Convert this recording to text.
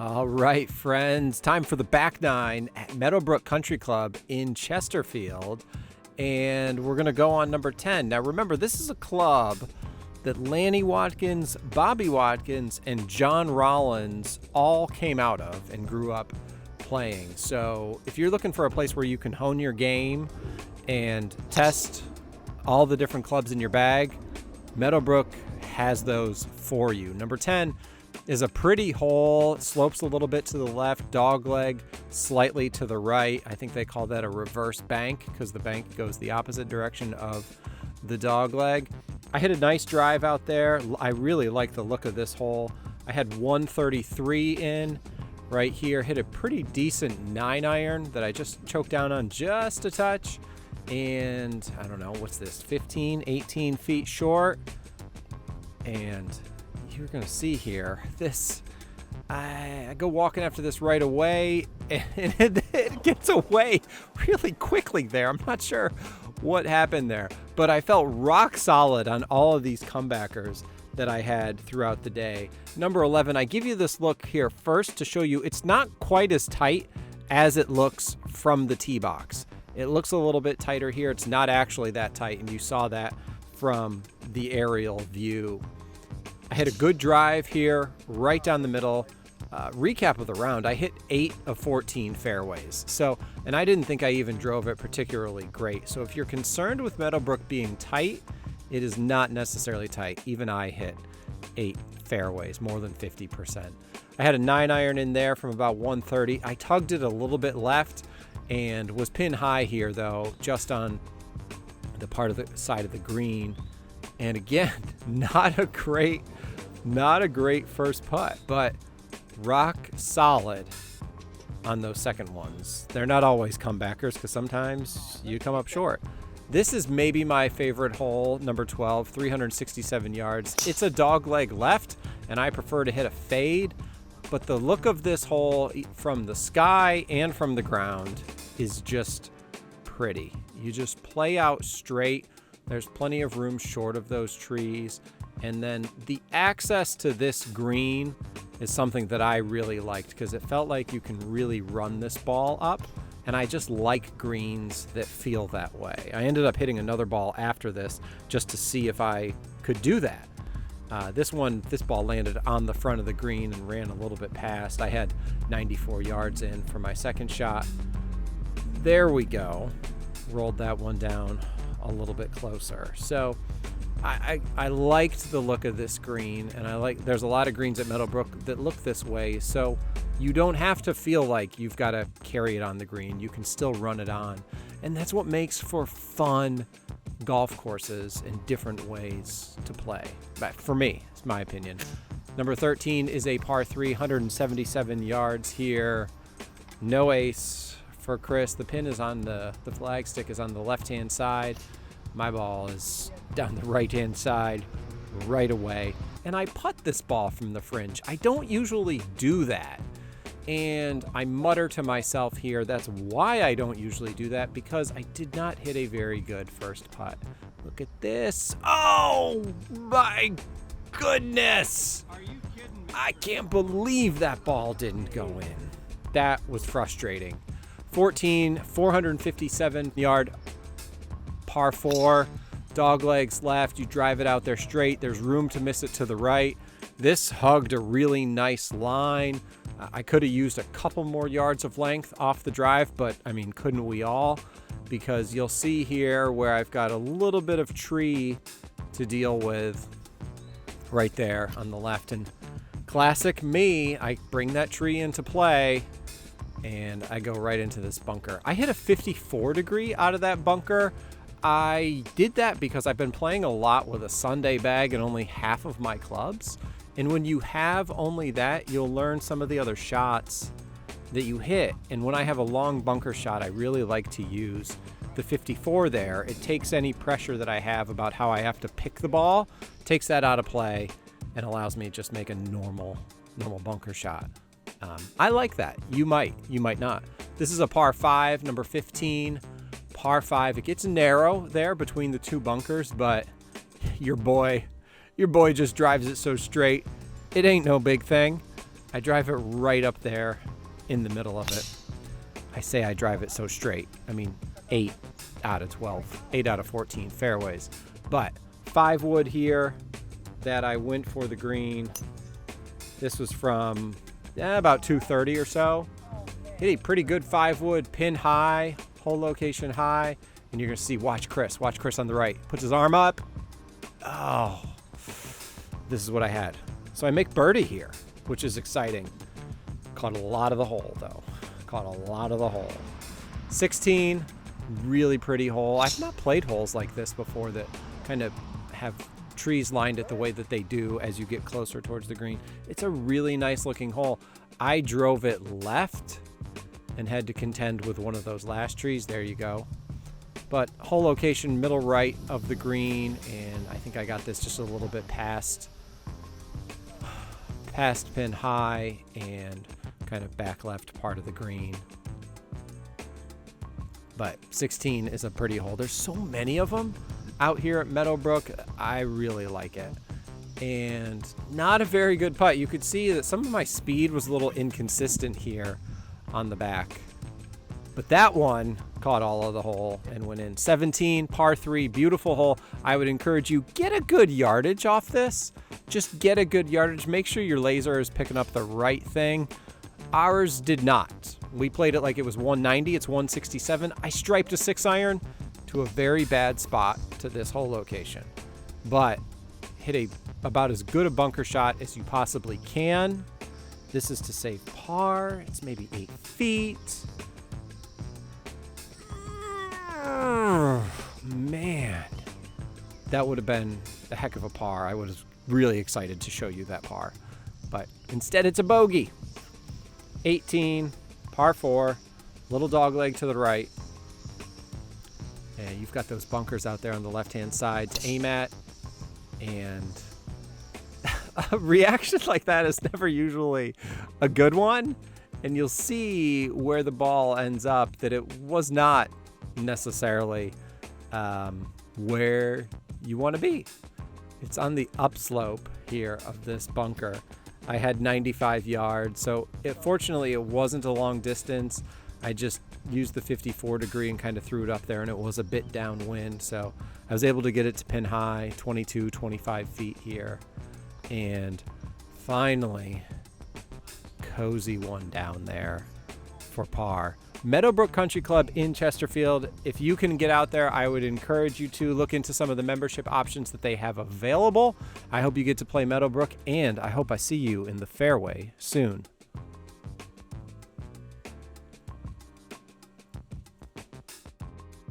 All right, friends, time for the back nine at Meadowbrook Country Club in Chesterfield. And we're going to go on number 10. Now, remember, this is a club that Lanny Watkins, Bobby Watkins, and John Rollins all came out of and grew up playing. So if you're looking for a place where you can hone your game and test all the different clubs in your bag, Meadowbrook has those for you. Number 10 is a pretty hole, slopes a little bit to the left, dog leg slightly to the right. I think they call that a reverse bank because the bank goes the opposite direction of the dog leg. I hit a nice drive out there. I really like the look of this hole. I had 133 in right here, hit a pretty decent 9-iron that I just choked down on just a touch. And I don't know, what's this, 15, 18 feet short. And you're going to see here, this, I go walking after this right away, and it gets away really quickly there. I'm not sure what happened there, but I felt rock solid on all of these comebackers that I had throughout the day. Number 11, I give you this look here first to show you it's not quite as tight as it looks from the tee box. It looks a little bit tighter here. It's not actually that tight, and you saw that from the aerial view. I hit a good drive here, right down the middle. Recap of the round, I hit 8 of 14 fairways. So, and I didn't think I even drove it particularly great. So if you're concerned with Meadowbrook being tight, it is not necessarily tight. Even I hit 8 fairways, more than 50%. I had a 9-iron in there from about 130. I tugged it a little bit left and was pin high here though, just on the part of the side of the green. And again, not a great first putt, but rock solid on those second ones. They're not always comebackers because sometimes you come up short. This is maybe my favorite hole, number 12, 367 yards. It's a dog leg left, and I prefer to hit a fade, but the look of this hole from the sky and from the ground is just pretty. You just play out straight. There's plenty of room short of those trees. And then the access to this green is something that I really liked because it felt like you can really run this ball up. And I just like greens that feel that way. I ended up hitting another ball after this just to see if I could do that. This ball landed on the front of the green and ran a little bit past. I had 94 yards in for my second shot. There we go. Rolled that one down a little bit closer. So I liked the look of this green, and there's a lot of greens at Meadowbrook that look this way, so you don't have to feel like you've got to carry it on the green. You can still run it on, and that's what makes for fun golf courses and different ways to play. But for me, it's my opinion. Number 13 is a par 3, 177 yards here. No ace for Chris. The pin is on the flagstick is on the left-hand side. My ball is down the right-hand side right away. And I putt this ball from the fringe. I don't usually do that. And I mutter to myself here, that's why I don't usually do that, because I did not hit a very good first putt. Look at this. Oh my goodness. Are you kidding me? I can't believe that ball didn't go in. That was frustrating. 14, 457 yard par 4, dog legs left. You drive it out there straight. There's room to miss it to the right. This hugged a really nice line. I could have used a couple more yards of length off the drive, but I mean, couldn't we all? Because you'll see here where I've got a little bit of tree to deal with right there on the left. And classic me, I bring that tree into play and I go right into this bunker. I hit a 54 degree out of that bunker. I did that because I've been playing a lot with a Sunday bag and only half of my clubs. And when you have only that, you'll learn some of the other shots that you hit. And when I have a long bunker shot, I really like to use the 54 there. It takes any pressure that I have about how I have to pick the ball, takes that out of play, and allows me to just make a normal bunker shot. I like that. You might not. This is a par 5, number 15. Par 5. It gets narrow there between the two bunkers, but your boy just drives it so straight. It ain't no big thing. I drive it right up there in the middle of it. I say I drive it so straight. I mean, 8 out of 12, 8 out of 14 fairways. But 5 wood here that I went for the green. This was from about 230 or so. Hit a pretty good 5 wood, pin high, hole location high. And you're going to see, watch Chris on the right. Puts his arm up. Oh, this is what I had. So I make birdie here, which is exciting. Caught a lot of the hole, though. Caught a lot of the hole. 16, really pretty hole. I've not played holes like this before that kind of have trees lined it the way that they do as you get closer towards the green. It's a really nice looking hole. I drove it left and had to contend with one of those last trees. There you go. But hole location, middle right of the green, and I think I got this just a little bit past pin high and kind of back left part of the green. But 16 is a pretty hole. There's so many of them out here at Meadowbrook. I really like it. And not a very good putt. You could see that some of my speed was a little inconsistent here on the back. But that one caught all of the hole and went in. 17, par 3, beautiful hole. I would encourage you, get a good yardage off this. Just get a good yardage. Make sure your laser is picking up the right thing. Ours did not. We played it like it was 190. It's 167. I striped a 6-iron to a very bad spot to this hole location. But hit about as good a bunker shot as you possibly can. This is to save par. It's maybe 8 feet. Man, that would have been a heck of a par. I was really excited to show you that par. But instead, it's a bogey. 18, par 4, little dog leg to the right. And you've got those bunkers out there on the left-hand side to aim at. And a reaction like that is never usually a good one. And you'll see where the ball ends up that it was not necessarily where you want to be. It's on the upslope here of this bunker. I had 95 yards, so fortunately it wasn't a long distance. I just used the 54 degree and kind of threw it up there, and it was a bit downwind, so I was able to get it to pin high, 22, 25 feet here. And finally, cozy one down there for par. Meadowbrook Country Club in Chesterfield. If you can get out there, I would encourage you to look into some of the membership options that they have available. I hope you get to play Meadowbrook, and I hope I see you in the fairway soon.